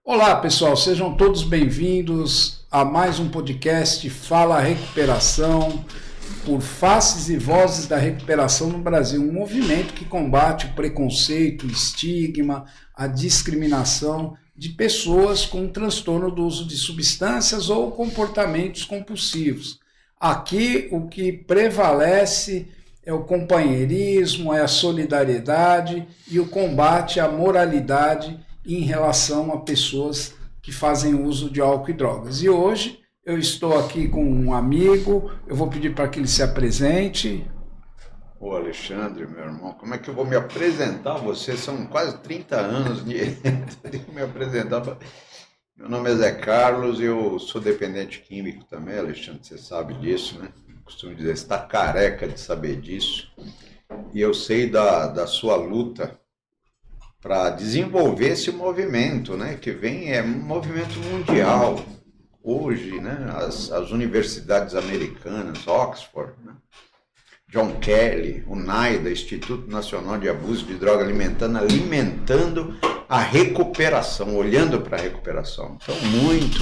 Olá, pessoal, sejam todos bem-vindos a mais um podcast Fala Recuperação, por faces e vozes da recuperação no Brasil, um movimento que combate o preconceito, o estigma, a discriminação de pessoas com transtorno do uso de substâncias ou comportamentos compulsivos. Aqui o que prevalece é o companheirismo, é a solidariedade e o combate à moralidade em relação a pessoas que fazem uso de álcool e drogas. E hoje eu estou aqui com um amigo, eu vou pedir para que ele se apresente. Ô Alexandre, meu irmão, como é que eu vou me apresentar a você? São quase 30 anos de me apresentar. Meu nome é Zé Carlos, eu sou dependente químico também, Alexandre, você sabe disso, né? Eu costumo dizer, você está careca de saber disso. E eu sei da sua luta para desenvolver esse movimento, né? Que vem, é um movimento mundial. Hoje, né? As universidades americanas, Oxford, né? John Kelly, o NIDA, Instituto Nacional de Abuso de Droga alimentando a recuperação, olhando para a recuperação. Então,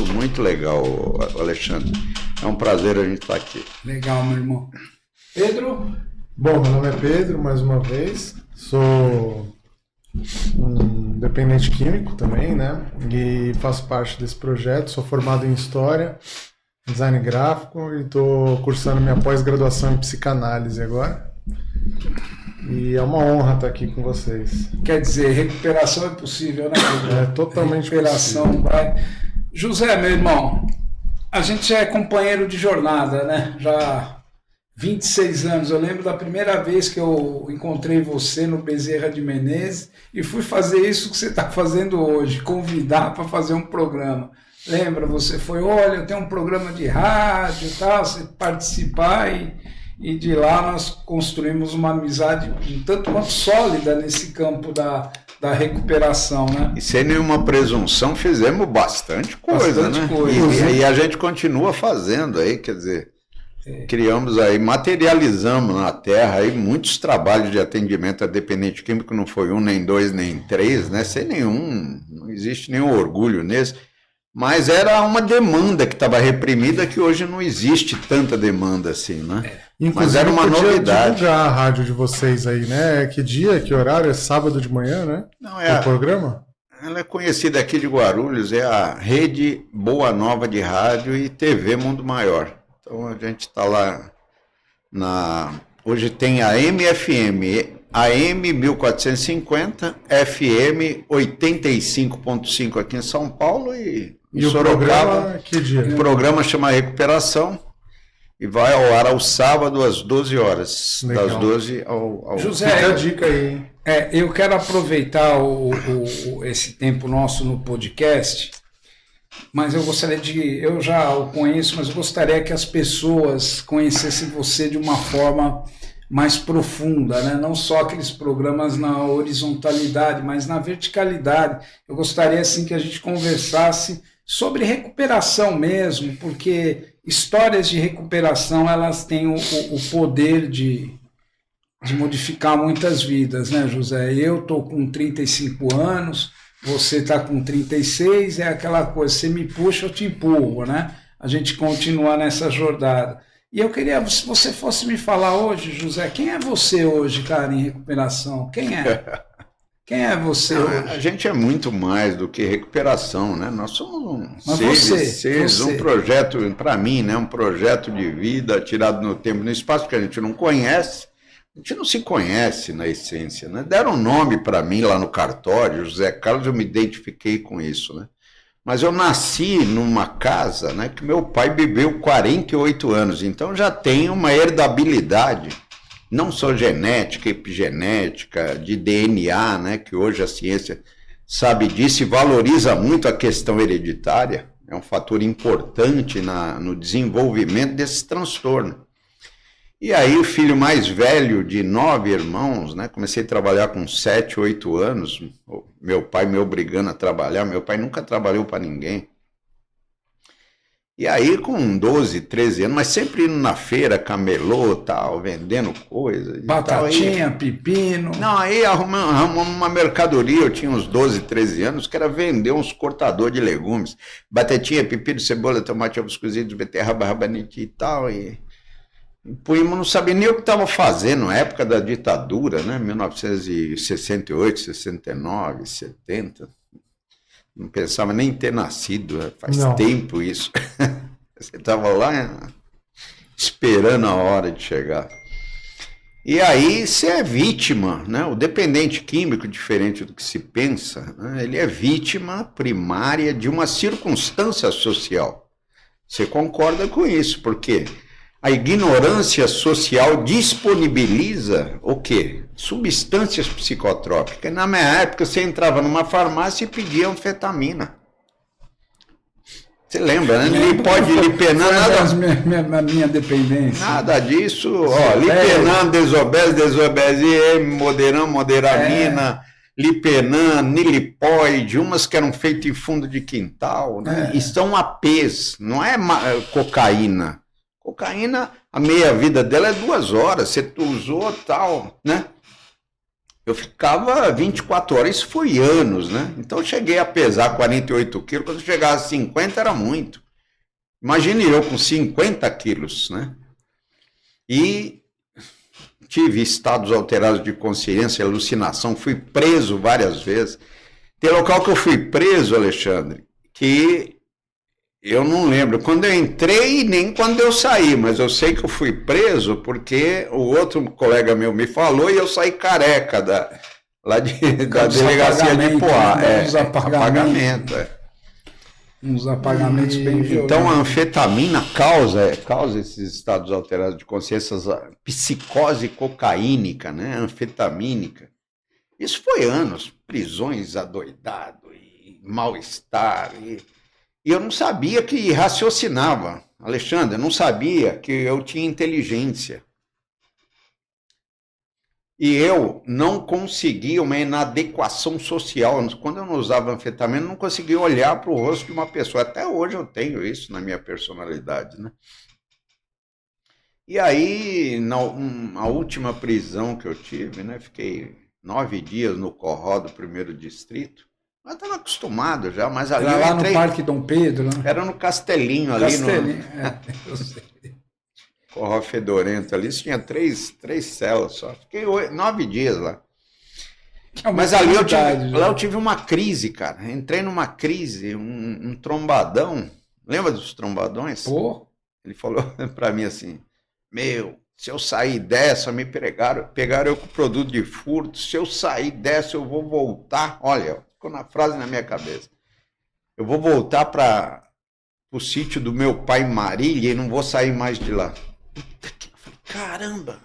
muito legal, Alexandre. É um prazer a gente estar aqui. Legal, meu irmão. Pedro? Bom, meu nome é Pedro, mais uma vez. Sou um dependente químico também, né? E faço parte desse projeto. Sou formado em História, Design Gráfico e estou cursando minha pós-graduação em Psicanálise agora. E é uma honra estar aqui com vocês. Quer dizer, recuperação é possível, né, Pedro? É totalmente recuperação possível. Vai. José, meu irmão, a gente é companheiro de jornada, né? Já 26 anos. Eu lembro da primeira vez que eu encontrei você no Bezerra de Menezes e fui fazer isso que você está fazendo hoje, convidar para fazer um programa. Lembra? Você foi, olha, eu tenho um programa de rádio e tal, você participar e de lá nós construímos uma amizade um tanto quanto sólida nesse campo da recuperação, né? E sem nenhuma presunção fizemos bastante coisa, né? E a gente continua fazendo aí, quer dizer, criamos aí, materializamos na Terra aí muitos trabalhos de atendimento a dependente químico, não foi um, nem dois, nem três, né? Sem nenhum, não existe nenhum orgulho nesse. Mas era uma demanda que estava reprimida que hoje não existe tanta demanda assim, né? Inclusive, mas era uma novidade. Divulgar a rádio de vocês aí, né? Que dia, que horário? É sábado de manhã, né? Não, é o programa? Ela é conhecida aqui de Guarulhos, é a Rede Boa Nova de Rádio e TV Mundo Maior. Então a gente está lá hoje tem a MFM, AM 1450, FM 85.5 aqui em São Paulo e o programa, que dia? O programa chama Recuperação e vai ao ar ao sábado às 12 horas. Legal. Das 12 ao... José, fica a dica aí, hein? Eu quero aproveitar esse tempo nosso no podcast, mas eu gostaria eu já o conheço, mas eu gostaria que as pessoas conhecessem você de uma forma mais profunda, né? Não só aqueles programas na horizontalidade, mas na verticalidade. Eu gostaria assim que a gente conversasse sobre recuperação mesmo, porque histórias de recuperação elas têm o poder de modificar muitas vidas, né, José? Eu estou com 35 anos, você está com 36, é aquela coisa, você me puxa, eu te empurro, né? A gente continua nessa jornada. E eu queria, se você fosse me falar hoje, José, quem é você hoje, cara, em recuperação? Quem é? Quem é você hoje? A gente é muito mais do que recuperação, né? Nós somos seres, um projeto, para mim, né? Um projeto de vida tirado no tempo e no espaço que a gente não conhece. A gente não se conhece na essência, né? Deram um nome para mim lá no cartório, José Carlos, eu me identifiquei com isso, né? Mas eu nasci numa casa, né, que meu pai viveu 48 anos, então já tem uma herdabilidade, não só genética, epigenética, de DNA, né, que hoje a ciência sabe disso e valoriza muito a questão hereditária, é um fator importante no desenvolvimento desse transtorno. E aí o filho mais velho de 9 irmãos, né? Comecei a trabalhar com 7, 8 anos, meu pai me obrigando a trabalhar, meu pai nunca trabalhou para ninguém. E aí, com 12, 13 anos, mas sempre indo na feira, camelô, tal, vendendo coisa. Batatinha, pepino. Não, aí arrumamos uma mercadoria, eu tinha uns 12, 13 anos, que era vender uns cortadores de legumes. Batatinha, pepino, cebola, tomate, ovos cozidos, beterraba, rabanete e tal. E não sabia nem o que estava fazendo, na época da ditadura, né? 1968, 69, 70. Não pensava nem em ter nascido, faz tempo isso. Você estava lá esperando a hora de chegar. E aí você é vítima, né? O dependente químico, diferente do que se pensa, né? Ele é vítima primária de uma circunstância social. Você concorda com isso, porque a ignorância social disponibiliza o quê? Substâncias psicotrópicas. Na minha época, você entrava numa farmácia e pedia anfetamina. Você lembra, né? Lipenan, nada. Na minha dependência. Nada disso. Ó, Lipenan, Desobese, Moderan, Moderamina, Lipenan, Nilipoide, umas que eram feitas em fundo de quintal, né? E são APs, não é cocaína. Cocaína, a meia-vida dela é 2 horas, você usou tal, né? Eu ficava 24 horas, isso foi anos, né? Então eu cheguei a pesar 48 quilos, quando eu chegava a 50 era muito. Imagine eu com 50 quilos, né? E tive estados alterados de consciência, alucinação, fui preso várias vezes. Tem local que eu fui preso, Alexandre, que eu não lembro quando eu entrei nem quando eu saí, mas eu sei que eu fui preso porque o outro colega meu me falou e eu saí careca da delegacia de Poá. Uns apagamentos bem violentos. Então a anfetamina causa esses estados alterados de consciência, psicose cocaínica, né? Anfetamínica. Isso foi anos, prisões adoidado e mal-estar e eu não sabia que raciocinava, Alexandre, eu não sabia que eu tinha inteligência. E eu não conseguia uma inadequação social. Quando eu não usava anfetamina, eu não conseguia olhar para o rosto de uma pessoa. Até hoje eu tenho isso na minha personalidade, né? E aí, na última prisão que eu tive, né? Fiquei 9 dias no Corró do 1º Distrito. Eu estava acostumado já, mas ali era lá no Parque Dom Pedro, né? Era no Castelinho ali. Eu sei. Corró Fedorento ali, tinha 3 celas só. Fiquei 9 dias lá. Mas ali eu tive uma crise, cara. Entrei numa crise, um trombadão. Lembra dos trombadões? Pô. Ele falou para mim assim, se eu sair dessa, me pegaram eu com produto de furto, se eu sair dessa eu vou voltar, olha... na frase na minha cabeça. Eu vou voltar para o sítio do meu pai em Marília e não vou sair mais de lá. Eu falei, caramba!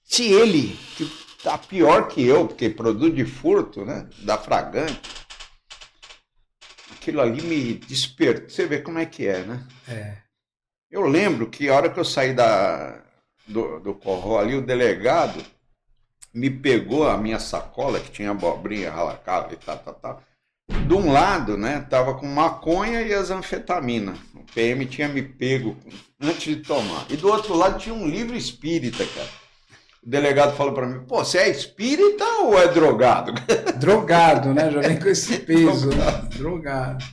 Se ele, que tá pior que eu, porque produto de furto, né, da Fragante, aquilo ali me despertou. Você vê como é que é, né? É. Eu lembro que a hora que eu saí do Corró ali, o delegado me pegou a minha sacola, que tinha abobrinha, ralacava e tal. De um lado, né, tava com maconha e as anfetaminas. O PM tinha me pego antes de tomar. E do outro lado tinha um livro espírita, cara. O delegado falou para mim, pô, você é espírita ou é drogado? Drogado, né? Já vem com esse peso. Drogado.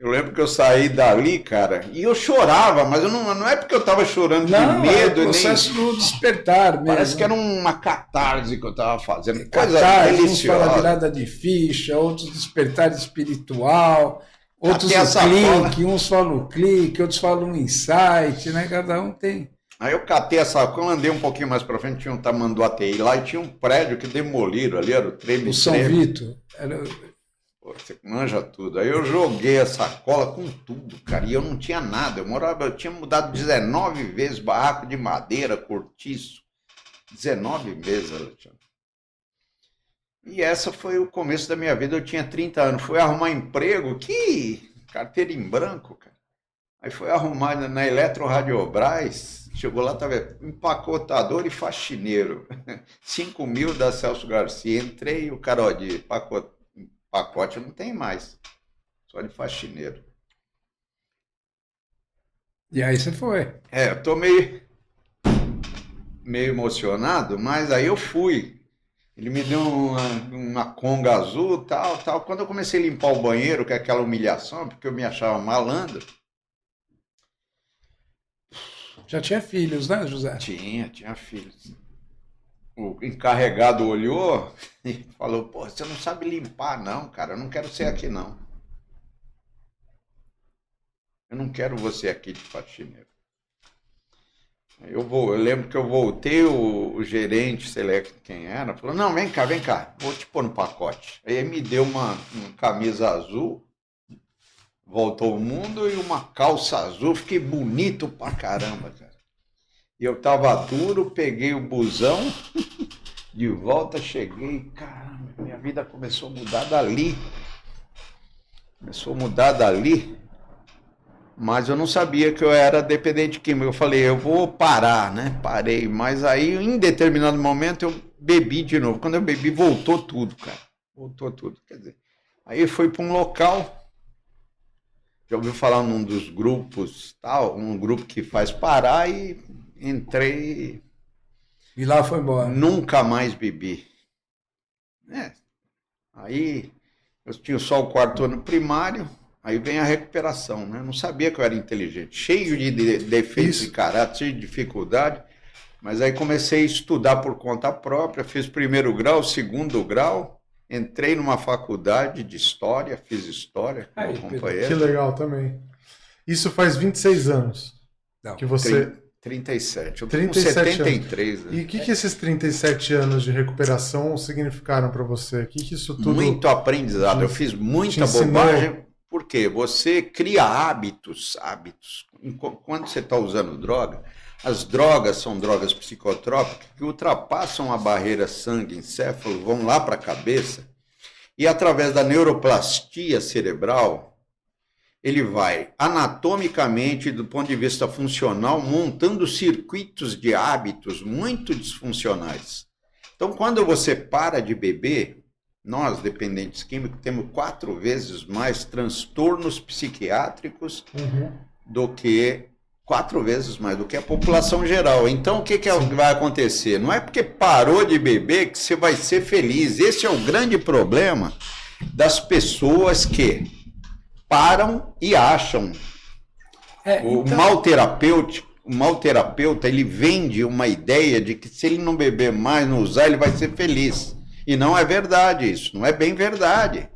Eu lembro que eu saí dali, cara, e eu chorava, mas eu não é porque eu tava chorando de medo. É o processo do despertar mesmo. Parece que era uma catarse que eu tava fazendo. Coisa deliciosa. Uns falam virada de ficha, outros despertar espiritual, outros o clique, uns falam o clique, outros falam o insight, né? Cada um tem. Aí eu catei essa sacola, andei um pouquinho mais pra frente, tinha um Tamanduateí lá e tinha um prédio que demoliram ali, era o Treme. O São Vito. Era... Você manja tudo. Aí eu joguei a sacola com tudo, cara. E eu não tinha nada. Eu tinha mudado 19 vezes, barraco de madeira, cortiço. 19 vezes, Alexandre. E essa foi o começo da minha vida. Eu tinha 30 anos. Fui arrumar emprego, que carteira em branco, cara. Aí fui arrumar na Eletroradiobras. Chegou lá, tava empacotador e faxineiro. 5 mil da Celso Garcia. Entrei, o cara, ó, de pacote não tem mais, só de faxineiro. E aí você foi. Eu tô meio emocionado, mas aí eu fui. Ele me deu uma conga azul, tal. Quando eu comecei a limpar o banheiro, que é aquela humilhação, porque eu me achava malandro. Já tinha filhos, né, José? Tinha filhos. O encarregado olhou e falou, pô, você não sabe limpar não, cara, eu não quero ser aqui não. Eu não quero você aqui de faxineiro. Eu lembro que eu voltei, o gerente, sei lá quem era, falou, não, vem cá, vou te pôr no pacote. Aí ele me deu uma camisa azul, voltou o mundo, e uma calça azul, fiquei bonito pra caramba, cara. E eu tava duro, peguei o busão, de volta, cheguei, caramba, minha vida começou a mudar dali. Mas eu não sabia que eu era dependente químico. Eu falei, eu vou parar, né? Parei. Mas aí, em determinado momento, eu bebi de novo. Quando eu bebi, voltou tudo, cara. Voltou tudo. Quer dizer, aí foi para um local. Já ouviu falar num dos grupos, tal, um grupo que faz parar, e entrei. E lá foi embora. Nunca mais bebi. Aí, eu tinha só o 4º ano primário. Aí vem a recuperação, né? Eu não sabia que eu era inteligente, cheio de defeitos de caráter, cheio de dificuldade, mas aí comecei a estudar por conta própria, fiz 1º grau, 2º grau, entrei numa faculdade de história, fiz história com o companheiro. Que legal também. Isso faz 26 anos que você... 37, eu tô com 73. Né? E o que esses 37 anos de recuperação significaram para você? O que isso tudo... Muito aprendizado, eu fiz muita bobagem. Por quê? Você cria hábitos. Quando você está usando droga, as drogas são drogas psicotrópicas que ultrapassam a barreira sangue-encéfalo, vão lá para a cabeça, e através da neuroplastia cerebral, ele vai anatomicamente, do ponto de vista funcional, montando circuitos de hábitos muito disfuncionais. Então, quando você para de beber, nós, dependentes químicos, temos 4 vezes mais transtornos psiquiátricos do que 4 vezes mais do que a população geral. Então, o que vai acontecer? Não é porque parou de beber que você vai ser feliz. Esse é o grande problema das pessoas que param e acham. O mal terapeuta, ele vende uma ideia de que se ele não beber mais, não usar, ele vai ser feliz. E não é verdade isso, não é bem verdade.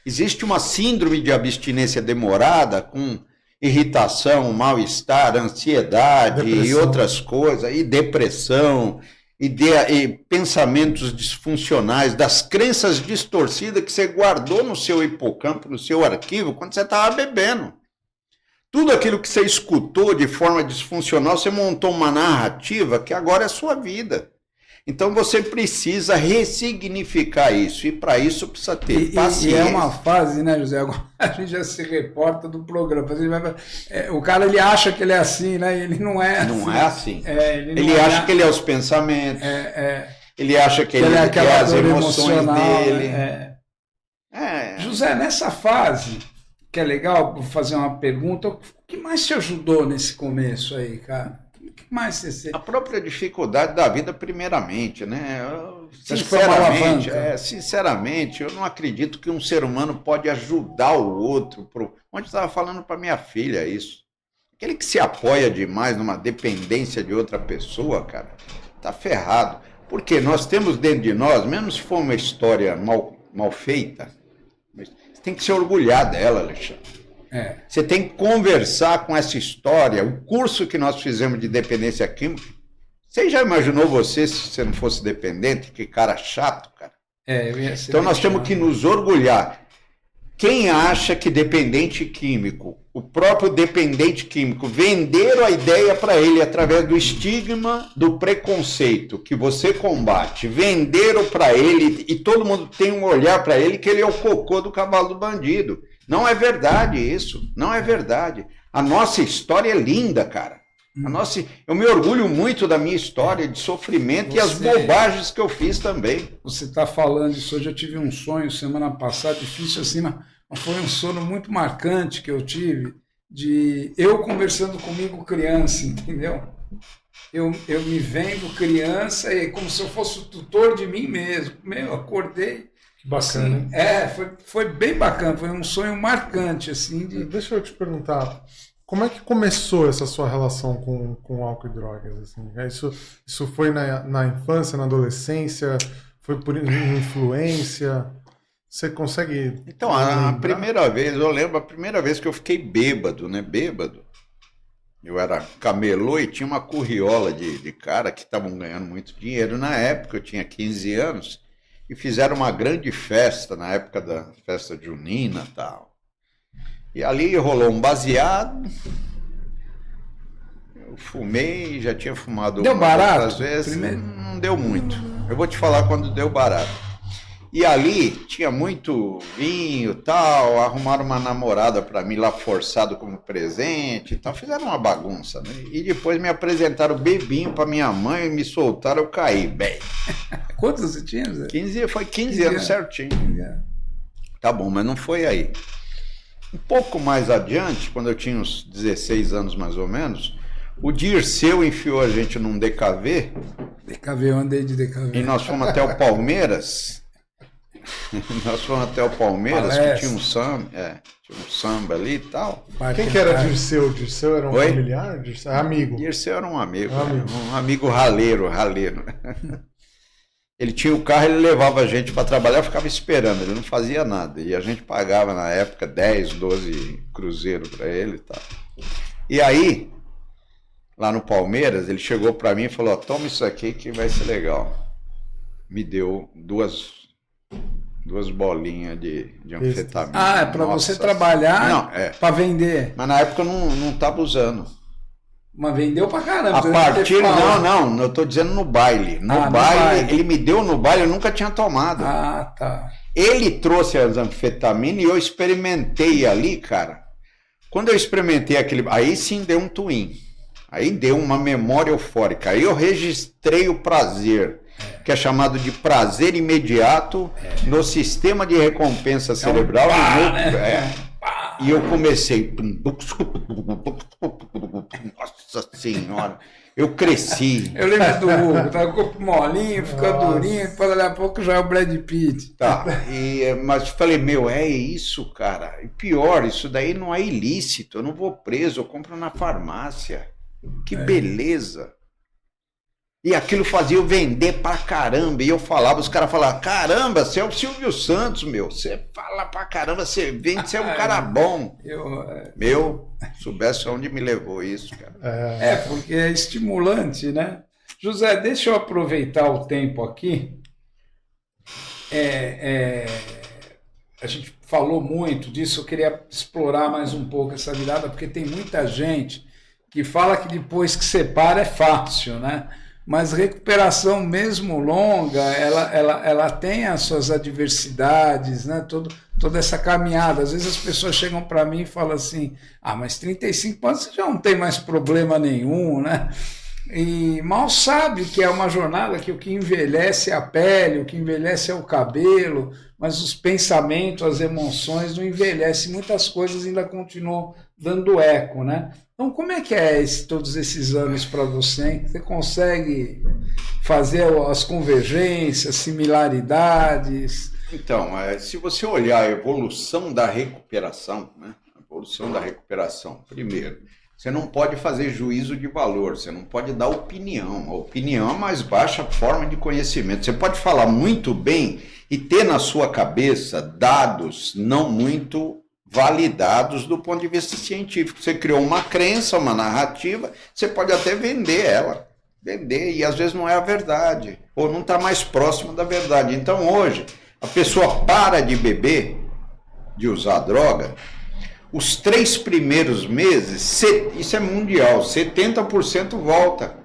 Existe uma síndrome de abstinência demorada com irritação, mal-estar, ansiedade e outras coisas, e depressão, e pensamentos disfuncionais, das crenças distorcidas que você guardou no seu hipocampo, no seu arquivo, quando você estava bebendo. Tudo aquilo que você escutou de forma disfuncional, você montou uma narrativa que agora é sua vida. Então você precisa ressignificar isso, e para isso precisa ter paciência. E é uma fase, né, José? Agora a gente já se reporta do programa. O cara, ele acha que ele é assim, né? E ele não é assim. Não é assim. Ele acha que ele é os pensamentos. Ele acha que ele é as emoções dele. José, nessa fase, que é legal, vou fazer uma pergunta, o que mais te ajudou nesse começo aí, cara? A própria dificuldade da vida, primeiramente, né? Sinceramente, eu não acredito que um ser humano pode ajudar o outro. Onde estava falando para minha filha isso. Aquele que se apoia demais numa dependência de outra pessoa, cara, tá ferrado. Porque nós temos dentro de nós, mesmo se for uma história mal feita, você tem que se orgulhar dela, Alexandre. Você tem que conversar com essa história. O curso que nós fizemos de dependência química, você já imaginou se você não fosse dependente? Que cara chato, cara. Então nós temos que nos orgulhar. Quem acha que dependente químico, o próprio dependente químico, venderam a ideia para ele através do estigma, do preconceito que você combate, venderam para ele, e todo mundo tem um olhar para ele que ele é o cocô do cavalo do bandido. Não é verdade isso, não é verdade. A nossa história é linda, cara. Eu me orgulho muito da minha história de sofrimento e as bobagens que eu fiz também. Você está falando isso hoje, eu tive um sonho semana passada, difícil assim, mas foi um sono muito marcante que eu tive. de eu conversando comigo criança, entendeu? Eu me vendo criança e como se eu fosse o tutor de mim mesmo. Meu, acordei. Que bacana. Assim, foi bem bacana, foi um sonho marcante, assim. Deixa eu te perguntar, como é que começou essa sua relação com álcool e drogas? Assim? Isso foi na infância, na adolescência? Foi por influência? Você consegue... Então, a primeira vez, eu lembro a primeira vez que eu fiquei bêbado, né? Bêbado. Eu era camelô e tinha uma curriola de cara que estavam ganhando muito dinheiro. Na época, eu tinha 15 anos, e fizeram uma grande festa, na época da festa junina e tal. E ali rolou um baseado, eu fumei, já tinha fumado deu barato? Outras vezes, não deu muito. Eu vou te falar quando deu barato. E ali tinha muito vinho e tal, arrumaram uma namorada para mim lá forçado como presente e tal, fizeram uma bagunça, né? E depois me apresentaram bebinho para minha mãe e me soltaram, eu caí, bem. Quantos você tinha, Zé? Foi 15 anos certinho. 15 anos. Tá bom, mas não foi aí. Um pouco mais adiante, quando eu tinha uns 16 anos mais ou menos, o Dirceu enfiou a gente num DKV. DKV, eu andei de DKV. E nós fomos até o Palmeiras. Nós fomos até o Palmeiras, que tinha um samba ali e tal. Quem que era Dirceu? Dirceu era um familiar? Dirceu, amigo. Dirceu era um amigo raleiro. Ele tinha o carro, ele levava a gente para trabalhar, eu ficava esperando, ele não fazia nada. E a gente pagava na época 10, 12 cruzeiros para ele e tal. E aí, lá no Palmeiras, ele chegou para mim e falou, toma isso aqui que vai ser legal. Me deu duas bolinhas de anfetamina. Ah, é para você trabalhar? Não, para vender. Mas na época eu não estava usando. Mas vendeu pra caramba. A partir, não, eu tô dizendo no baile. No baile, ele me deu no baile, eu nunca tinha tomado. Ah, tá. Ele trouxe as anfetaminas e eu experimentei ali, cara. Quando eu experimentei aquele, aí sim deu um twin. Aí deu uma memória eufórica. Aí eu registrei o prazer, que é chamado de prazer imediato no sistema de recompensa cerebral. E eu comecei. Nossa Senhora, eu cresci. Eu lembro do Hugo, tava com o corpo molinho, fica durinho, depois daqui a pouco já é o Brad Pitt. Tá, mas falei, é isso, cara. E pior, isso daí não é ilícito, eu não vou preso, eu compro na farmácia. Que beleza. E aquilo fazia eu vender pra caramba. E eu falava, os caras falavam, caramba, você é o Silvio Santos, meu. Você fala pra caramba, você vende, você é um cara bom. Soubesse onde me levou isso, cara. Porque é estimulante, né? José, deixa eu aproveitar o tempo aqui. A gente falou muito disso, eu queria explorar mais um pouco essa virada, porque tem muita gente que fala que depois que separa é fácil, né? Mas recuperação mesmo longa, ela tem as suas adversidades, né? Toda essa caminhada. Às vezes as pessoas chegam para mim e falam assim, mas 35 anos você já não tem mais problema nenhum, né? E mal sabe que é uma jornada que o que envelhece é a pele, o que envelhece é o cabelo, mas os pensamentos, as emoções não envelhecem, muitas coisas ainda continuam dando eco, né? Então, como é que é todos esses anos para você? Você consegue fazer as convergências, similaridades? Então, se você olhar a evolução da recuperação, né? A evolução da recuperação, primeiro, você não pode fazer juízo de valor, você não pode dar opinião. A opinião é a mais baixa forma de conhecimento. Você pode falar muito bem e ter na sua cabeça dados não muito validados do ponto de vista científico. Você criou uma crença, uma narrativa, você pode até vender ela. E às vezes não é a verdade, ou não está mais próximo da verdade. Então hoje, a pessoa para de beber, de usar droga, os 3 primeiros meses, isso é mundial, 70% volta.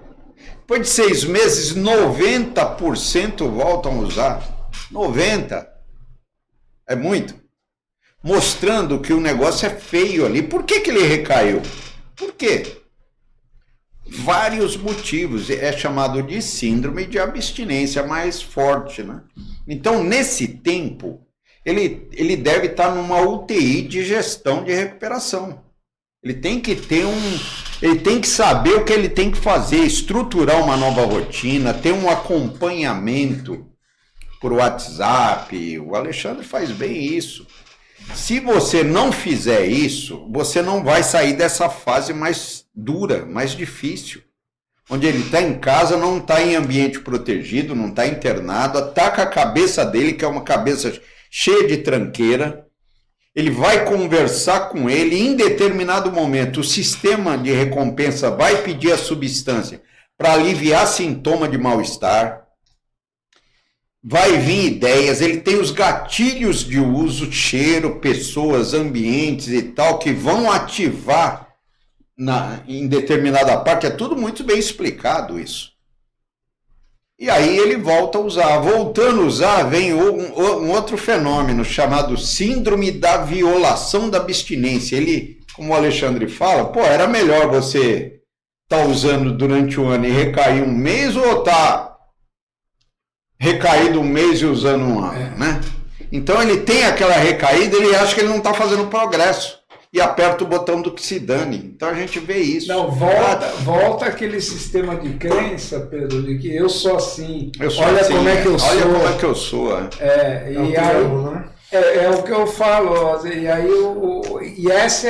Depois de 6 meses, 90% voltam a usar. 90%. É muito. Mostrando que o negócio é feio ali. Por que ele recaiu? Por quê? Vários motivos. É chamado de síndrome de abstinência mais forte, né? Então, nesse tempo, ele deve estar numa UTI de gestão de recuperação. Ele tem que ter ele tem que saber o que ele tem que fazer, estruturar uma nova rotina, ter um acompanhamento por WhatsApp. O Alexandre faz bem isso. Se você não fizer isso, você não vai sair dessa fase mais dura, mais difícil. Onde ele está em casa, não está em ambiente protegido, não está internado, ataca a cabeça dele, que é uma cabeça cheia de tranqueira. Ele vai conversar com ele, e em determinado momento o sistema de recompensa vai pedir a substância para aliviar sintoma de mal-estar. Vai vir ideias, ele tem os gatilhos de uso, cheiro, pessoas, ambientes e tal, que vão ativar em determinada parte. É tudo muito bem explicado isso. E aí ele volta a usar. Voltando a usar, vem um outro fenômeno chamado síndrome da violação da abstinência. Ele, como o Alexandre fala, era melhor você estar usando durante um ano e recair um mês, ou recaído um mês e usando um ano, né? Então ele tem aquela recaída, ele acha que ele não está fazendo progresso. E aperta o botão do que se dane. Então a gente vê isso. Não, volta aquele sistema de crença, Pedro, de que eu sou assim. Olha assim, como é que eu sou. Olha como é que eu sou. E aí, né? É o que eu falo. E aí, essa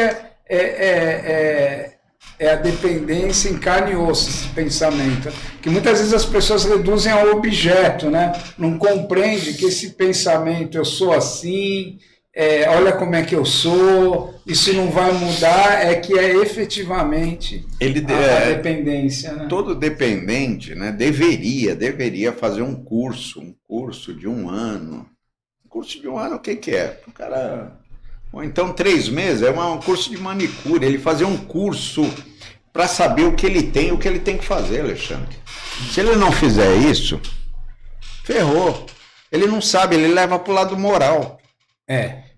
é a dependência em carne e osso, esse pensamento. Que muitas vezes as pessoas reduzem ao objeto, né? Não compreende que esse pensamento, eu sou assim... olha como é que eu sou, isso não vai mudar, é efetivamente a dependência. Né? Todo dependente, né, deveria fazer um curso de um ano. Um curso de um ano, o que é? O cara... Ou então 3 meses, um curso de manicure, ele fazer um curso para saber o que ele tem, o que ele tem que fazer, Alexandre. Se ele não fizer isso, ferrou. Ele não sabe, ele leva para o lado moral.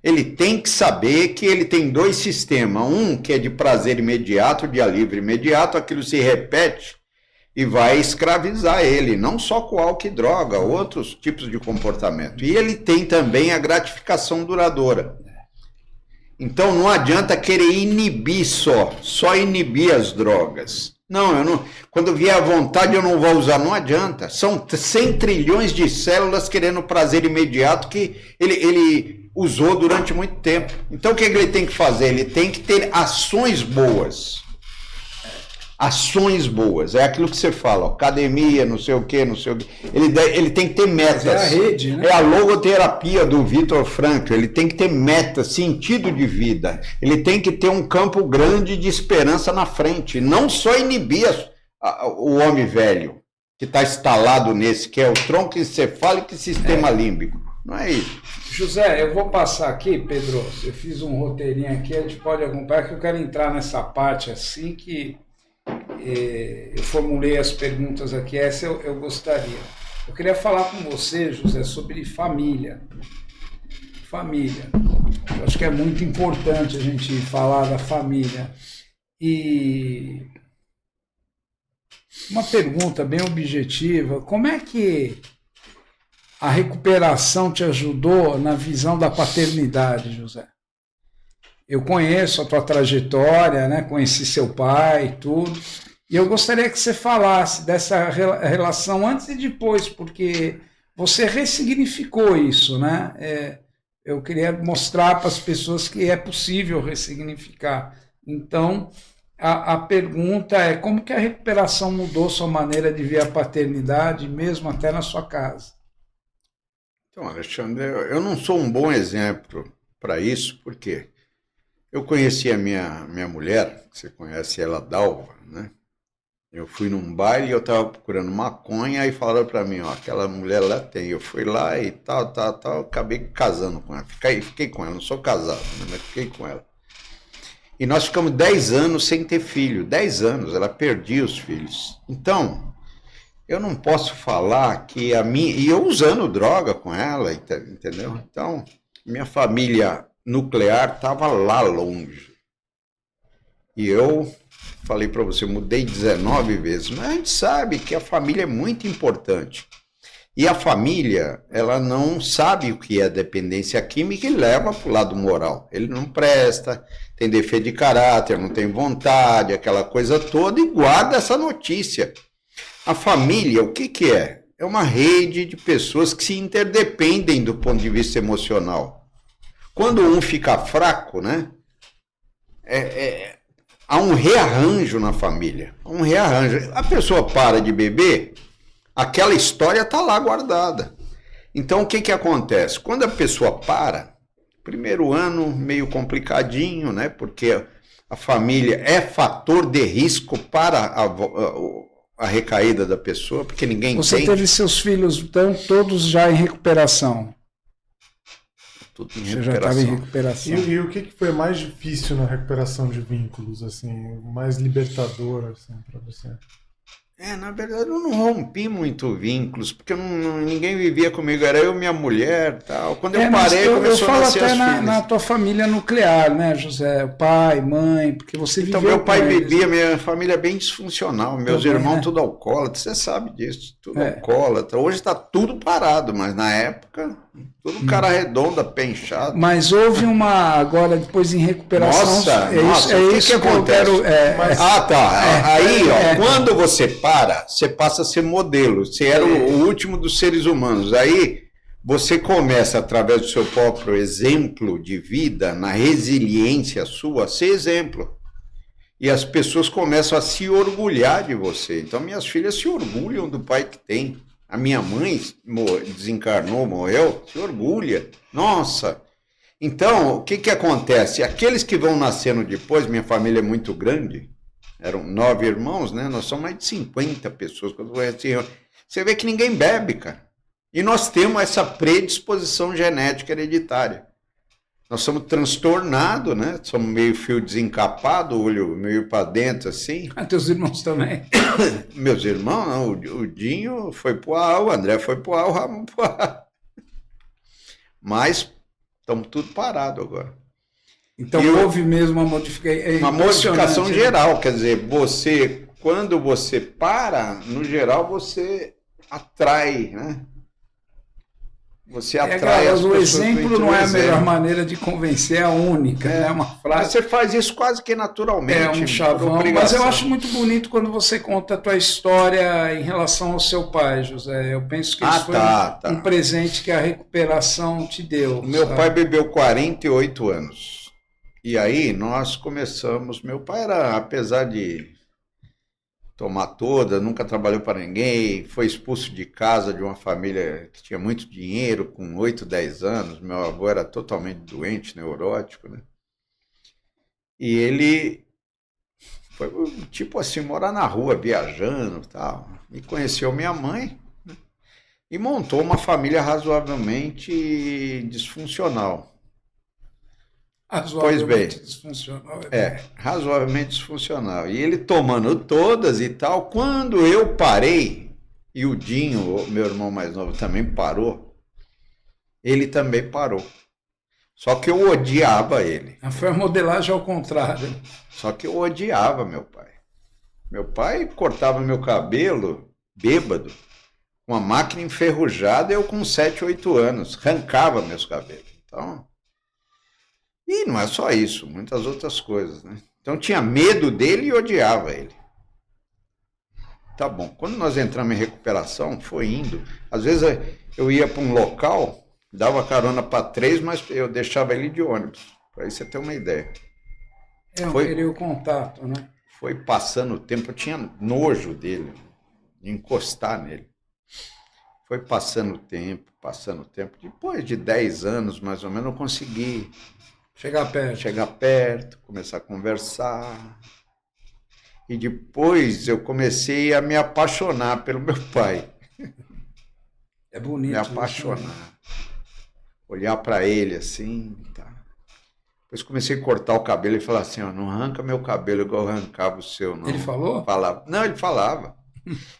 Ele tem que saber que ele tem 2 sistemas. Um que é de prazer imediato, de alívio imediato, aquilo se repete e vai escravizar ele, não só com álcool e droga, outros tipos de comportamento. E ele tem também a gratificação duradoura. Então não adianta querer inibir só inibir as drogas. Não, quando vier à vontade eu não vou usar, não adianta. São 100 trilhões de células querendo prazer imediato que ele usou durante muito tempo. Então o que ele tem que fazer? Ele tem que ter ações boas. Ações boas. É aquilo que você fala, academia, não sei o quê. Ele tem que ter metas. É a rede, né? É a logoterapia do Viktor Frankl. Ele tem que ter metas, sentido de vida. Ele tem que ter um campo grande de esperança na frente. Não só inibir o homem velho, que está instalado nesse, que é o tronco encefálico e sistema límbico. Não é isso. José, eu vou passar aqui, Pedro, eu fiz um roteirinho aqui, a gente pode acompanhar, que eu quero entrar nessa parte assim que eu formulei as perguntas aqui, essa eu gostaria. Eu queria falar com você, José, sobre família. Família. Eu acho que é muito importante a gente falar da família. E uma pergunta bem objetiva, como é que a recuperação te ajudou na visão da paternidade, José? Eu conheço a tua trajetória, né? Conheci seu pai e tudo, e eu gostaria que você falasse dessa relação antes e depois, porque você ressignificou isso, né? Eu queria mostrar para as pessoas que é possível ressignificar. Então, a pergunta é como que a recuperação mudou sua maneira de ver a paternidade, mesmo até na sua casa? Então, Alexandre, eu não sou um bom exemplo para isso, porque eu conheci a minha mulher, você conhece ela, Dalva, né? Eu fui num baile e eu estava procurando maconha e falaram para mim, aquela mulher lá tem. Eu fui lá e tal, acabei casando com ela. Fiquei com ela, não sou casado, né? Mas fiquei com ela. E nós ficamos 10 anos sem ter filho, 10 anos, ela perdia os filhos. Então, eu não posso falar que e eu usando droga com ela, entendeu? Então, minha família nuclear estava lá longe. E eu falei para você, mudei 19 vezes, mas a gente sabe que a família é muito importante. E a família, ela não sabe o que é dependência química e leva para o lado moral. Ele não presta, tem defeito de caráter, não tem vontade, aquela coisa toda, e guarda essa notícia. A família, o que que é? É uma rede de pessoas que se interdependem do ponto de vista emocional. Quando um fica fraco, né? Há um rearranjo na família. Um rearranjo. A pessoa para de beber, aquela história está lá guardada. Então, o que que acontece? Quando a pessoa para, primeiro ano meio complicadinho, né? Porque a família é fator de risco para a recaída da pessoa, porque ninguém Você teve seus filhos, então, todos já em recuperação? Tudo em Você já estava em recuperação. E o que foi mais difícil na recuperação de vínculos, assim, mais libertador, assim, para você? Na verdade, eu não rompi muito vínculos, porque ninguém vivia comigo, era eu e minha mulher, tal. Quando eu parei, começou a nascer as filhas. Eu falo até na tua família nuclear, né, José? Pai, mãe, porque você viveu. Então, meu pai bebia, minha família é bem disfuncional, meus irmãos tudo alcoólatra, você sabe disso, tudo alcoólatra. Hoje está tudo parado, mas na época, tudo cara redonda, penchado. Mas houve agora, depois em recuperação... Nossa, o que acontece? Quando você você passa a ser modelo. Você era o último dos seres humanos. Aí você começa, através do seu próprio exemplo de vida, na resiliência sua, a ser exemplo. E as pessoas começam a se orgulhar de você. Então, minhas filhas se orgulham do pai que tem. A minha mãe desencarnou, morreu, se orgulha. Nossa! Então, o que que acontece? Aqueles que vão nascendo depois, minha família é muito grande, eram 9 irmãos, né? Nós somos mais de 50 pessoas. Você vê que ninguém bebe, cara. E nós temos essa predisposição genética hereditária. Nós somos transtornados, né? Somos meio fio desencapado, olho meio para dentro, assim. Teus irmãos também? Meus irmãos, não. O Dinho foi pro ar, o André foi pro ar, o Ramon pro ar. Mas estamos tudo parado agora. Então houve mesmo uma modificação. Uma modificação geral, quer dizer, quando você para, no geral você atrai, né? Você atrai as pessoas. O exemplo não é a melhor maneira de convencer, é a única, né? Uma frase. Você faz isso quase que naturalmente. É um chavão. Mas eu acho muito bonito quando você conta a tua história em relação ao seu pai, José. Eu penso que isso foi um presente que a recuperação te deu. Meu pai bebeu 48 anos. E aí nós começamos, meu pai era, apesar de tomar toda, nunca trabalhou para ninguém, foi expulso de casa de uma família que tinha muito dinheiro, com 8, 10 anos, meu avô era totalmente doente, neurótico, né? E ele foi, tipo assim, morar na rua, viajando e tal, e conheceu minha mãe, né? E montou uma família razoavelmente disfuncional. Pois bem, disfuncional. Razoavelmente disfuncional. E ele tomando todas e tal, quando eu parei, e o Dinho, meu irmão mais novo, também parou, ele também parou. Só que eu odiava ele. Foi a modelagem ao contrário. Só que eu odiava meu pai. Meu pai cortava meu cabelo, bêbado, com uma máquina enferrujada, eu com 7, 8 anos, arrancava meus cabelos. Então... E não é só isso, muitas outras coisas, né? Então tinha medo dele e odiava ele. Tá bom, quando nós entramos em recuperação, foi indo. Às vezes eu ia para um local, dava carona para 3, mas eu deixava ele de ônibus, para você ter uma ideia. Queria o contato, né? Foi passando o tempo, eu tinha nojo dele, de encostar nele. Foi passando o tempo. Depois de 10 anos, mais ou menos, eu consegui... Chegar perto, começar a conversar. E depois eu comecei a me apaixonar pelo meu pai. É bonito. Me apaixonar. Isso. Olhar para ele assim, tá. Depois comecei a cortar o cabelo e falar assim, ó, não arranca meu cabelo igual eu arrancava o seu, não. Ele falou? Falava. Não, ele falava.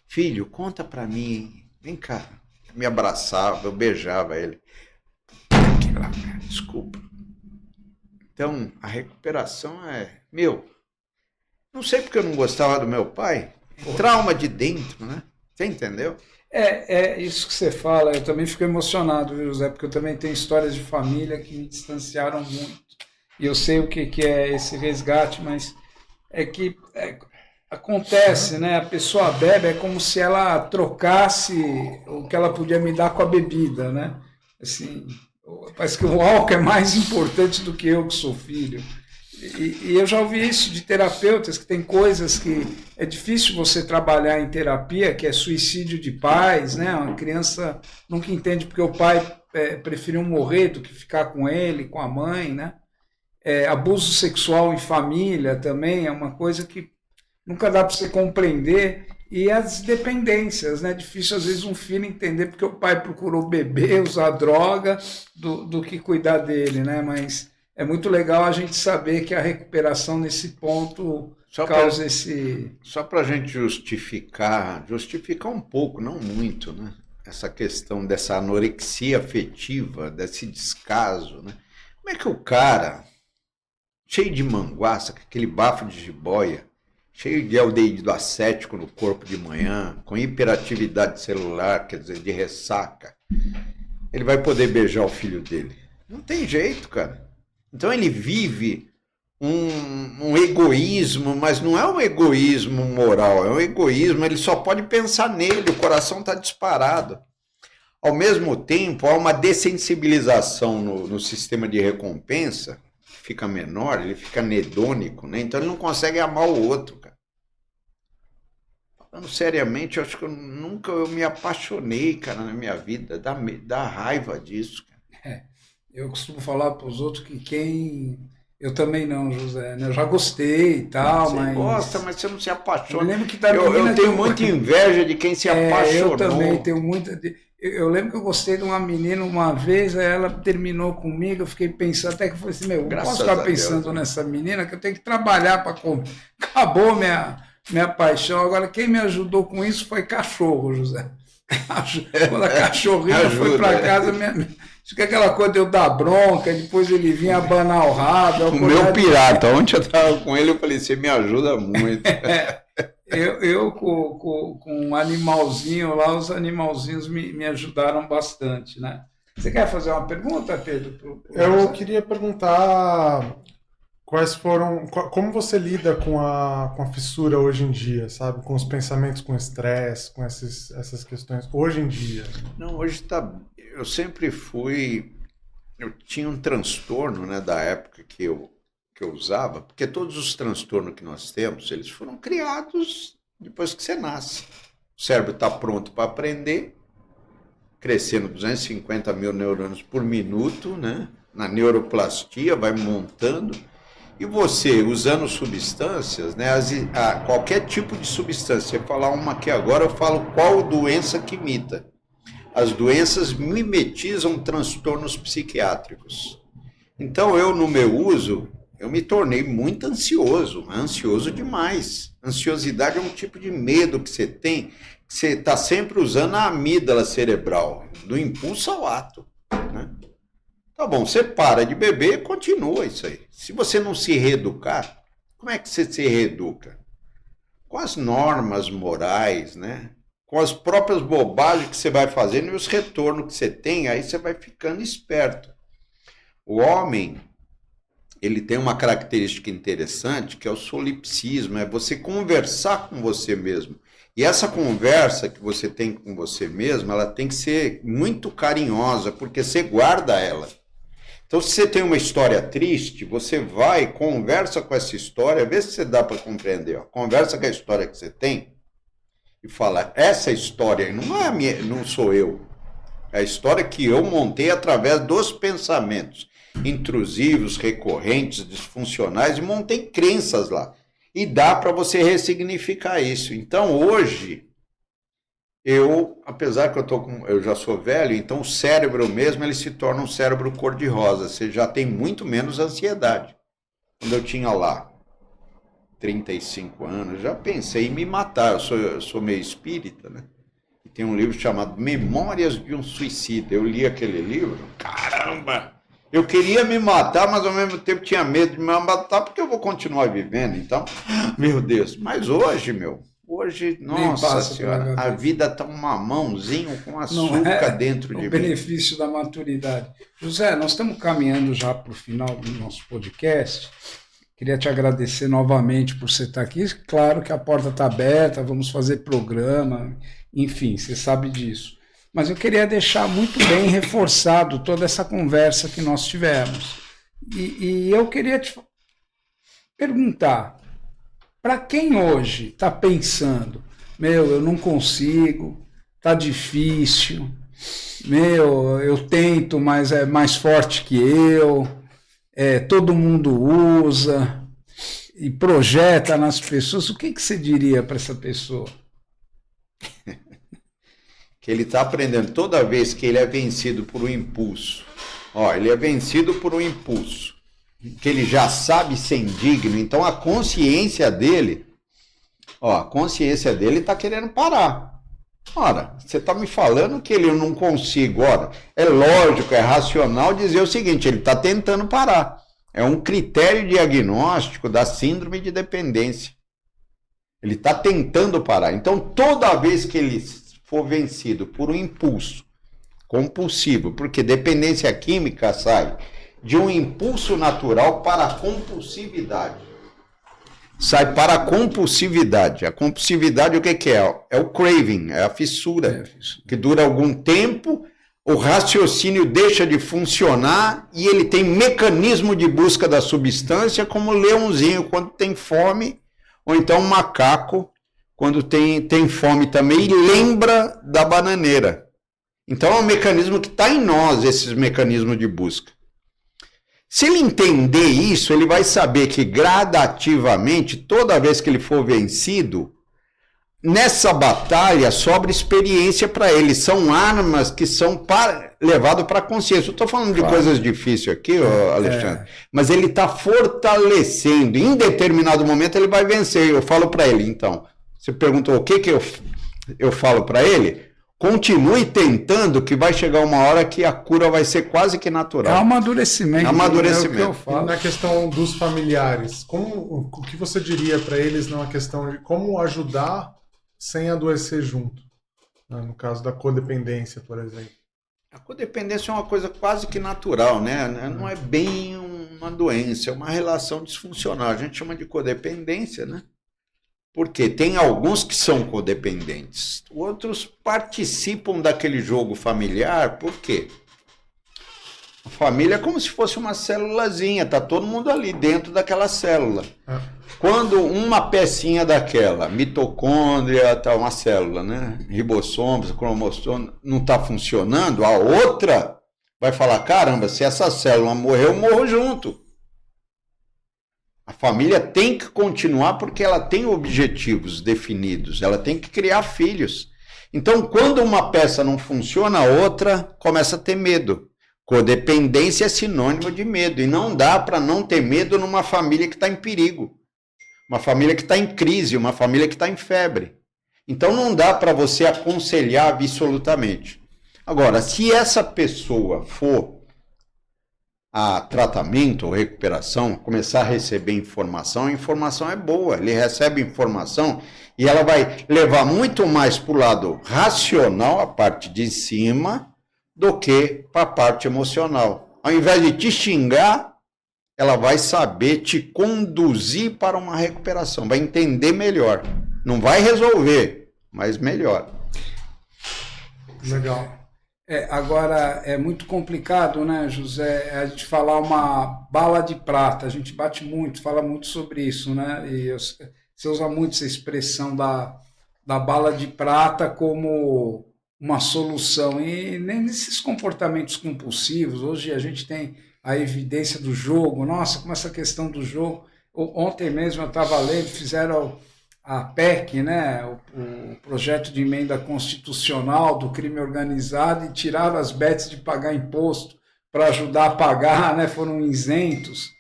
Filho, conta para mim. Vem cá. Me abraçava, eu beijava ele. Desculpa. Então, a recuperação não sei porque eu não gostava do meu pai, trauma de dentro, né? Você entendeu? É isso que você fala, eu também fico emocionado, viu, José? Porque eu também tenho histórias de família que me distanciaram muito. e eu sei o que é esse resgate, mas é que acontece, né? A pessoa bebe, é como se ela trocasse o que ela podia me dar com a bebida, né? Assim, parece que o álcool é mais importante do que eu que sou filho. E eu já ouvi isso de terapeutas, que tem coisas que é difícil você trabalhar em terapia, que é suicídio de pais, né? Uma criança nunca entende porque o pai preferiu morrer do que ficar com ele, com a mãe, né? Abuso sexual em família também é uma coisa que nunca dá para você compreender. E as dependências, né? Difícil às vezes um filho entender porque o pai procurou beber, usar droga, do que cuidar dele, né? Mas é muito legal a gente saber que a recuperação nesse ponto causa esse... Só para a gente justificar um pouco, não muito, né? Essa questão dessa anorexia afetiva, desse descaso, né? Como é que o cara, cheio de manguaça, com aquele bafo de jiboia, cheio de aldeído acético no corpo de manhã, com hiperatividade celular, quer dizer, de ressaca, ele vai poder beijar o filho dele? Não tem jeito, cara. Então ele vive um egoísmo, mas não é um egoísmo moral, é um egoísmo, ele só pode pensar nele, o coração está disparado. Ao mesmo tempo, há uma dessensibilização no sistema de recompensa, que fica menor, ele fica anedônico, né? Então ele não consegue amar o outro, cara. Falando seriamente, eu acho que eu me apaixonei, cara, na minha vida, dá raiva disso, cara. Eu costumo falar para os outros que eu também não, José, né? Eu já gostei e tal, você mas... Você gosta, mas você não se apaixona. Eu lembro que eu tenho muita inveja de quem se apaixonou. Eu também tenho muita... Eu lembro que eu gostei de uma menina uma vez, aí ela terminou comigo, eu fiquei pensando, até que eu falei assim, eu não posso ficar pensando nessa menina, que eu tenho que trabalhar para comer. Acabou minha paixão. Agora, quem me ajudou com isso foi cachorro, José. Quando a cachorrinha foi para casa, fica aquela coisa de eu dar bronca, depois ele vinha abanar o rabo. O meu pirata, ontem eu estava com ele, eu falei, você me ajuda muito. Eu com um animalzinho lá, os animalzinhos me ajudaram bastante, né? Você quer fazer uma pergunta, Pedro? Eu queria perguntar como você lida com a fissura hoje em dia, sabe? Com os pensamentos com estresse, com essas questões, hoje em dia. Não, hoje eu sempre eu tinha um transtorno, né, da época que eu usava, porque todos os transtornos que nós temos, eles foram criados depois que você nasce. O cérebro está pronto para aprender, crescendo 250 mil neurônios por minuto, né? Na neuroplastia, vai montando, e você, usando substâncias, né, qualquer tipo de substância, você falar uma aqui agora, eu falo qual doença que imita. As doenças mimetizam transtornos psiquiátricos. Então, no meu uso, eu me tornei muito ansioso demais. Ansiosidade é um tipo de medo que você tem, que você está sempre usando a amígdala cerebral, do impulso ao ato, né? Tá bom, você para de beber e continua isso aí. Se você não se reeducar, como é que você se reeduca? Com as normas morais, né? Com as próprias bobagens que você vai fazendo e os retornos que você tem, aí você vai ficando esperto. O homem, ele tem uma característica interessante, que é o solipsismo, é você conversar com você mesmo. E essa conversa que você tem com você mesmo, ela tem que ser muito carinhosa, porque você guarda ela. Então, se você tem uma história triste, você vai, conversa com essa história, vê se você dá para compreender. Ó. Conversa com a história que você tem e fala, essa história não sou eu. É a história que eu montei através dos pensamentos intrusivos, recorrentes, disfuncionais, e montei crenças lá. E dá para você ressignificar isso. Então, hoje, apesar que eu já sou velho, então o cérebro mesmo, ele se torna um cérebro cor-de-rosa. Você já tem muito menos ansiedade. Quando eu tinha lá 35 anos, já pensei em me matar. Eu sou meio espírita, né? E tem um livro chamado Memórias de um Suicida. Eu li aquele livro, caramba! Eu queria me matar, mas ao mesmo tempo tinha medo de me matar, porque eu vou continuar vivendo, então, meu Deus. Mas hoje, Hoje, nossa senhora, a vida está um mamãozinho com açúcar dentro de mim. O benefício da maturidade. José, nós estamos caminhando já para o final do nosso podcast. Queria te agradecer novamente por você estar aqui. Claro que a porta está aberta, vamos fazer programa, enfim, você sabe disso. Mas eu queria deixar muito bem reforçado toda essa conversa que nós tivemos. E eu queria te perguntar, para quem hoje está pensando, eu não consigo, está difícil, eu tento, mas é mais forte que eu, todo mundo usa e projeta nas pessoas, o que você diria para essa pessoa? Que ele está aprendendo toda vez que ele é vencido por um impulso. Ele é vencido por um impulso, que ele já sabe ser indigno, então a consciência dele está querendo parar. Ora, você está me falando que ele não consigo. Ora, é lógico, é racional dizer o seguinte, ele está tentando parar. É um critério diagnóstico da síndrome de dependência. Ele está tentando parar. Então, toda vez que ele for vencido por um impulso compulsivo, porque dependência química sai de um impulso natural para a compulsividade. Sai para a compulsividade. A compulsividade o que é? É o craving, é a fissura, que dura algum tempo, o raciocínio deixa de funcionar e ele tem mecanismo de busca da substância, como o leãozinho quando tem fome, ou então o macaco quando tem fome também e lembra da bananeira. Então é um mecanismo que está em nós, esses mecanismos de busca. Se ele entender isso, ele vai saber que gradativamente, toda vez que ele for vencido, nessa batalha sobra experiência para ele. São armas que são levadas para a consciência. Eu estou falando de coisas difíceis aqui, Alexandre, mas ele está fortalecendo. Em determinado momento ele vai vencer. Eu falo para ele, então. Você perguntou o que eu falo para ele? Continue tentando, que vai chegar uma hora que a cura vai ser quase que natural. É amadurecimento. É o que na questão dos familiares, o que você diria para eles numa questão de como ajudar sem adoecer junto? No caso da codependência, por exemplo. A codependência é uma coisa quase que natural, né? Não é bem uma doença, é uma relação disfuncional. A gente chama de codependência, né? Porque tem alguns que são codependentes, outros participam daquele jogo familiar, por quê? A família é como se fosse uma célulazinha, está todo mundo ali dentro daquela célula. Quando uma pecinha daquela, mitocôndria, tá uma célula, né? Ribossomos, cromossomo, não está funcionando, a outra vai falar, caramba, se essa célula morrer, eu morro junto. A família tem que continuar porque ela tem objetivos definidos, ela tem que criar filhos. Então, quando uma peça não funciona, a outra começa a ter medo. Codependência é sinônimo de medo, e não dá para não ter medo numa família que está em perigo, uma família que está em crise, uma família que está em febre. Então, não dá para você aconselhar absolutamente. Agora, se essa pessoa for a tratamento ou recuperação, começar a receber informação, a informação é boa, ele recebe informação e ela vai levar muito mais para o lado racional, a parte de cima, do que para a parte emocional. Ao invés de te xingar, ela vai saber te conduzir para uma recuperação, vai entender melhor. Não vai resolver, mas melhor. Legal. Agora, é muito complicado, né, José, a gente falar uma bala de prata, a gente bate muito, fala muito sobre isso, né, e você usa muito essa expressão da bala de prata como uma solução, e nem nesses comportamentos compulsivos, hoje a gente tem a evidência do jogo, nossa, como essa questão do jogo, ontem mesmo eu estava lendo, fizeram a PEC, né, o projeto de emenda constitucional do crime organizado, e tiraram as bets de pagar imposto para ajudar a pagar, né, foram isentos,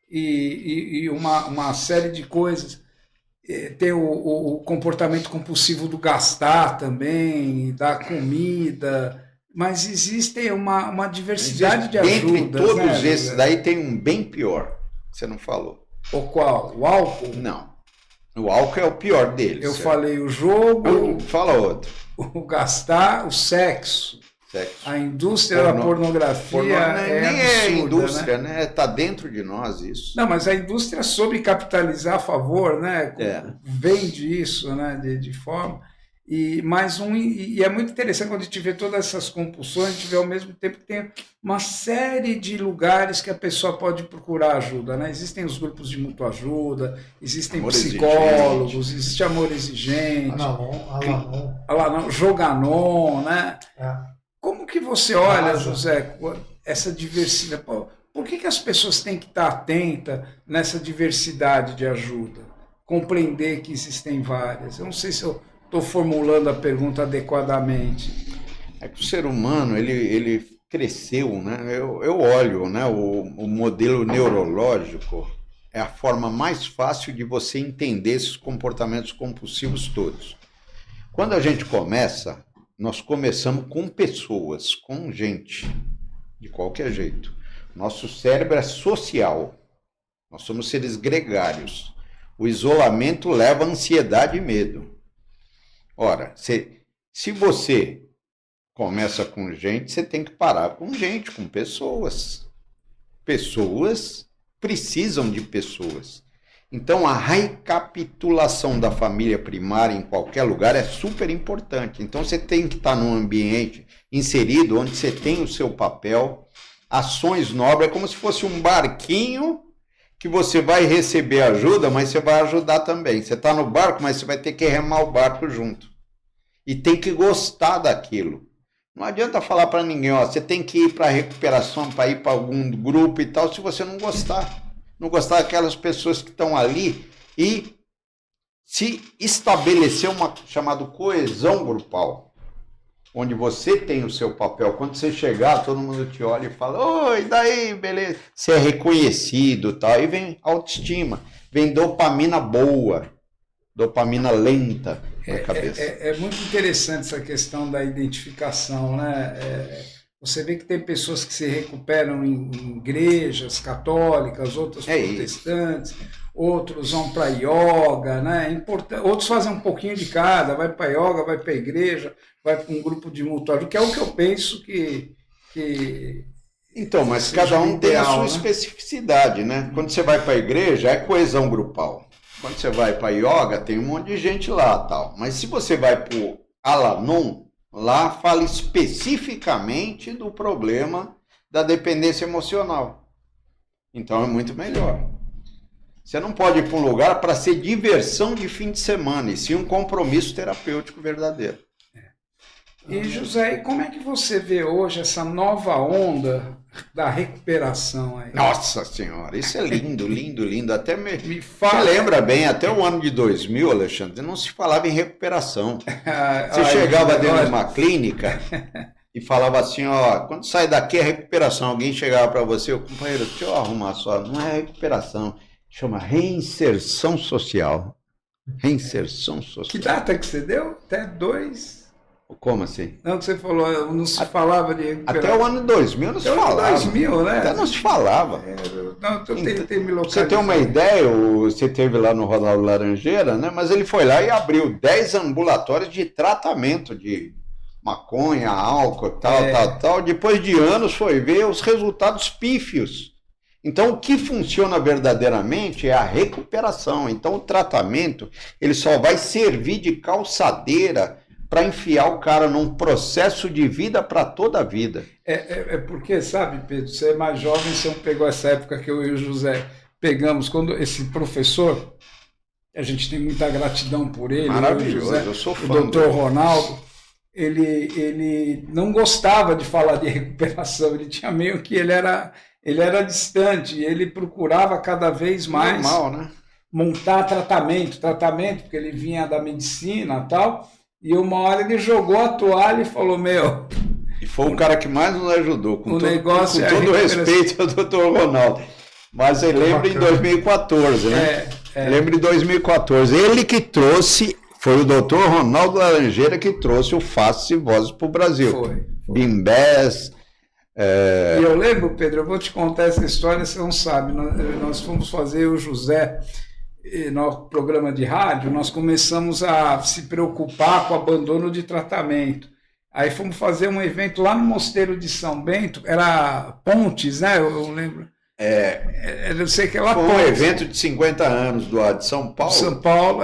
e uma série de coisas. Tem o comportamento compulsivo do gastar também, da comida, mas existe uma diversidade de ajudas. Entre todos esses, daí tem um bem pior, que você não falou. O qual? O álcool? Não. O álcool é o pior deles. Eu falei o jogo. Fala outro. O gastar, o sexo. A indústria da pornografia nem é absurda, indústria, né? Tá dentro de nós isso. Não, mas a indústria soube capitalizar a favor, né? Vende isso, né? De forma. E é muito interessante quando a gente vê todas essas compulsões, a gente vê ao mesmo tempo que tem uma série de lugares que a pessoa pode procurar ajuda, né? Existem os grupos de mútua ajuda, existem amor psicólogos, exigente. Existe amor exigente, Joganon, né? Como que você olha, José, essa diversidade? Por que as pessoas têm que estar atentas nessa diversidade de ajuda? Compreender que existem várias. Eu não sei se eu estou formulando a pergunta adequadamente. É que o ser humano, ele cresceu, né? Eu olho, né? O modelo neurológico é a forma mais fácil de você entender esses comportamentos compulsivos todos. Quando a gente começa, nós começamos com pessoas, com gente, de qualquer jeito. Nosso cérebro é social, nós somos seres gregários. O isolamento leva a ansiedade e medo. Ora, se você começa com gente, você tem que parar com gente, com pessoas. Pessoas precisam de pessoas. Então, a recapitulação da família primária em qualquer lugar é super importante. Então, você tem que estar num ambiente inserido, onde você tem o seu papel, ações nobres, é como se fosse um barquinho que você vai receber ajuda, mas você vai ajudar também. Você está no barco, mas você vai ter que remar o barco junto. E tem que gostar daquilo. Não adianta falar para ninguém, você tem que ir para a recuperação, para ir para algum grupo e tal, se você não gostar. Não gostar daquelas pessoas que estão ali e se estabelecer uma chamada coesão grupal, onde você tem o seu papel. Quando você chegar, todo mundo te olha e fala, oi, daí, beleza. Você é reconhecido, tal. Aí vem autoestima, vem dopamina boa, dopamina lenta na cabeça. É muito interessante essa questão da identificação, né? Você vê que tem pessoas que se recuperam em igrejas católicas, outras protestantes, outros vão para yoga, né? Outros fazem um pouquinho de cada, vai para yoga, vai para a igreja, vai para um grupo de mútua, que é o que eu penso que então, mas cada um tem a sua especificidade, né? Quando você vai para a igreja, é coesão grupal. Quando você vai para yoga, tem um monte de gente lá, tal. Mas se você vai para o Al-Anon, lá fala especificamente do problema da dependência emocional. Então é muito melhor. Você não pode ir para um lugar para ser diversão de fim de semana, e sim um compromisso terapêutico verdadeiro. E José, como é que você vê hoje essa nova onda da recuperação aí? Nossa Senhora, isso é lindo, lindo, lindo. Até me lembra bem, até o ano de 2000, Alexandre, não se falava em recuperação. Você chegava dentro de uma clínica e falava assim, quando sai daqui é recuperação. Alguém chegava para você, companheiro, deixa eu arrumar só, não é recuperação, chama reinserção social. Reinserção social. Que data que você deu? Até 2... Como assim? Não, que você falou, não se falava de recuperação. Até o ano 2000 não se falava. 2000, né? Até não se falava. Não, eu tentei me localizar. Você tem uma ideia, você teve lá no Ronaldo Laranjeira, né? Mas ele foi lá e abriu 10 ambulatórios de tratamento de maconha, álcool, tal. Depois de anos foi ver os resultados pífios. Então, o que funciona verdadeiramente é a recuperação. Então, o tratamento, ele só vai servir de calçadeira para enfiar o cara num processo de vida para toda a vida. Porque, sabe, Pedro, você é mais jovem, você não pegou essa época que eu e o José pegamos, quando esse professor, a gente tem muita gratidão por ele. Maravilhoso, José, eu sou fã. O doutor Ronaldo, ele não gostava de falar de recuperação, ele tinha meio que ele era distante, ele procurava cada vez mais montar tratamento, porque ele vinha da medicina e tal. E uma hora ele jogou a toalha e falou, E foi o cara que mais nos ajudou, com todo respeito ao doutor Ronaldo. Mas eu lembro em 2014, né? Lembro em 2014. Ele que trouxe, foi o doutor Ronaldo Laranjeira que trouxe o Faces e Vozes para o Brasil. Foi. Bimbés. E eu lembro, Pedro, eu vou te contar essa história, você não sabe. Nós fomos fazer o José... no programa de rádio, nós começamos a se preocupar com o abandono de tratamento. Aí fomos fazer um evento lá no Mosteiro de São Bento, era Pontes, né? Eu lembro. Eu sei que era foi Pontes. Um evento de 50 anos do de São Paulo. São Paulo,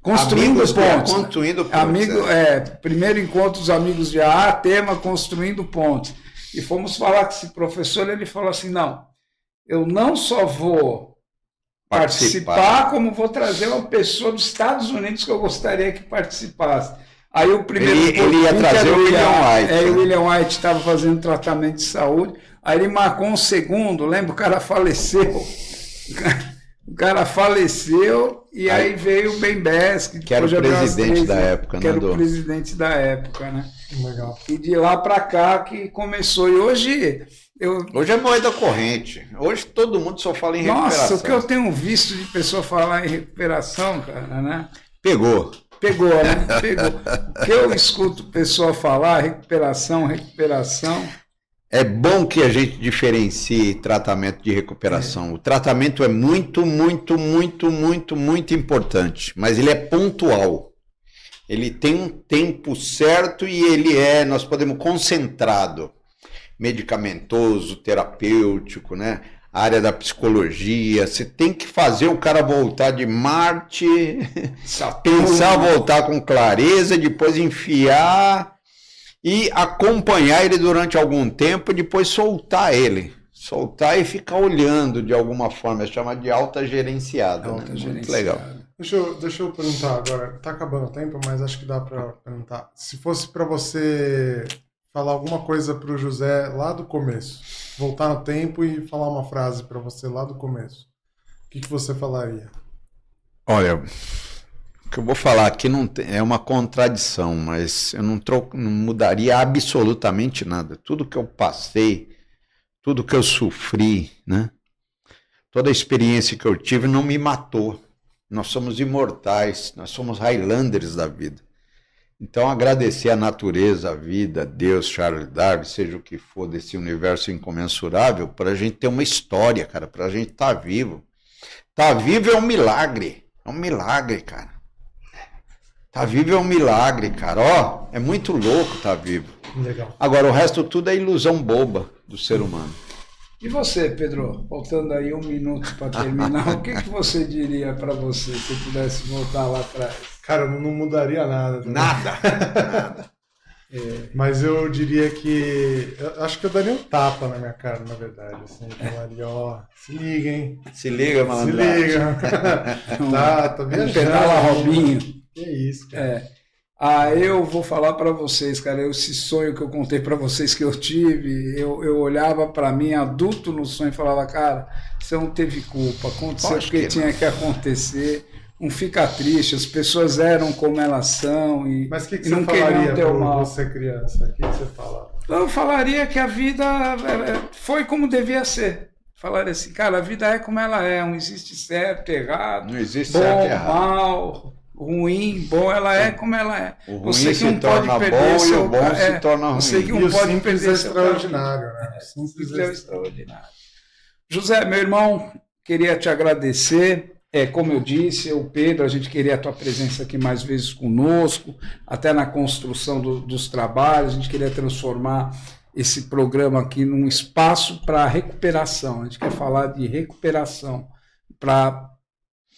Construindo Pontes. Construindo Pontes. Primeiro encontro dos amigos de AA, tema Construindo Pontes. E fomos falar com esse professor, ele falou assim, não, eu não só vou participar, como vou trazer uma pessoa dos Estados Unidos que eu gostaria que participasse. Aí o primeiro... Ele ia trazer o William White. O William White estava fazendo tratamento de saúde, aí ele marcou um segundo, lembra, o cara faleceu. O cara faleceu e aí veio o Ben Bess, que era o presidente da época, que era o presidente da época, né? Legal. E de lá para cá que começou. E hoje... Hoje é moeda corrente. Hoje todo mundo só fala em recuperação. Nossa, o que eu tenho visto de pessoa falar em recuperação, cara, né? Pegou, né? Pegou. O que eu escuto pessoa falar, recuperação. É bom que a gente diferencie tratamento de recuperação. O tratamento é muito, muito, muito, muito, muito importante, mas ele é pontual. Ele tem um tempo certo e nós podemos concentrado, medicamentoso, terapêutico, né? A área da psicologia, você tem que fazer o cara voltar de Marte, pensar, voltar com clareza, depois enfiar e acompanhar ele durante algum tempo e depois soltar ele. Soltar e ficar olhando de alguma forma, é chamado de alta gerenciada. Muito legal. Deixa eu perguntar agora, tá acabando o tempo, mas acho que dá para perguntar. Se fosse para você falar alguma coisa para o José lá do começo, voltar no tempo e falar uma frase para você lá do começo, o que você falaria? Olha, o que eu vou falar aqui é uma contradição, mas eu não mudaria absolutamente nada. Tudo que eu passei, tudo que eu sofri, né? Toda a experiência que eu tive não me matou. Nós somos imortais, nós somos Highlanders da vida. Então, agradecer a natureza, a vida, Deus, Charles Darwin, seja o que for desse universo incomensurável, para a gente ter uma história, cara, para a gente estar vivo. Estar vivo é um milagre cara. Estar vivo é um milagre, cara. É muito louco estar vivo. Legal. Agora, o resto tudo é ilusão boba do ser humano. E você, Pedro, faltando aí 1 minuto para terminar, o que você diria para você se pudesse voltar lá atrás? Cara, eu não mudaria nada. Também. Nada. Mas eu diria que... Eu acho que eu daria um tapa na minha cara, na verdade. Assim, eu falaria, se liga, hein? Se liga, malandro. Se liga. tá viajando. Pedala Robinho. Que isso, cara. Eu vou falar para vocês, cara, esse sonho que eu contei para vocês que eu tive, eu olhava para mim, adulto no sonho, e falava, cara, você não teve culpa, aconteceu porque tinha que acontecer, não fica triste, as pessoas eram como elas são e mas que não queriam ter o mal. Você criança, o que você fala? Eu falaria que a vida foi como devia ser. Falaria assim, cara, a vida é como ela é, não existe certo, errado, não existe bom, certo, errado. Mal, ruim, bom, ela é como ela é. O ruim se torna bom e o bom se torna ruim. Você que não pode perder seu extraordinário, né? Simples é extraordinário. José, meu irmão, queria te agradecer. Como eu disse, o Pedro, a gente queria a tua presença aqui mais vezes conosco, até na construção dos trabalhos, a gente queria transformar esse programa aqui num espaço para recuperação. A gente quer falar de recuperação, para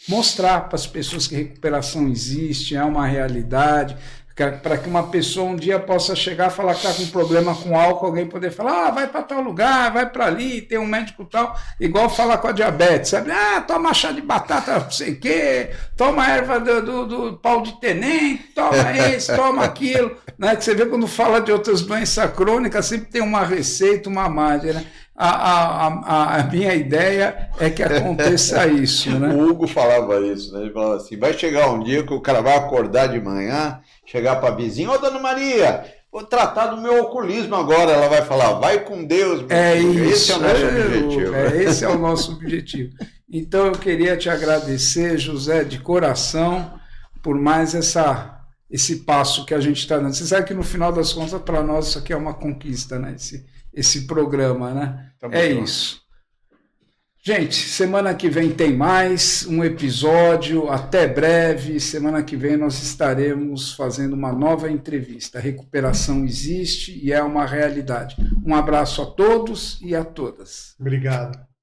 mostrar para as pessoas que recuperação existe, é uma realidade, para que uma pessoa um dia possa chegar e falar que está com problema com álcool, alguém poder falar, vai para tal lugar, vai para ali, tem um médico tal, igual falar com a diabetes, sabe? Toma chá de batata, não sei o quê, toma erva do pau de tenente, toma esse, toma aquilo, né? Que você vê quando fala de outras doenças crônicas, sempre tem uma receita, uma mágica, né? A minha ideia é que aconteça isso, né? O Hugo falava isso, né? Ele falava assim, vai chegar um dia que o cara vai acordar de manhã, chegar para a vizinha, ô dona Maria, vou tratar do meu oculismo agora. Ela vai falar, vai com Deus. Esse é o nosso objetivo. Esse é o nosso objetivo. Então eu queria te agradecer, José, de coração, por mais esse passo que a gente está dando. Você sabe que no final das contas, para nós, isso aqui é uma conquista, né? Esse programa, né? Isso. Gente, semana que vem tem mais um episódio. Até breve. Semana que vem nós estaremos fazendo uma nova entrevista. A recuperação existe e é uma realidade. Um abraço a todos e a todas. Obrigado.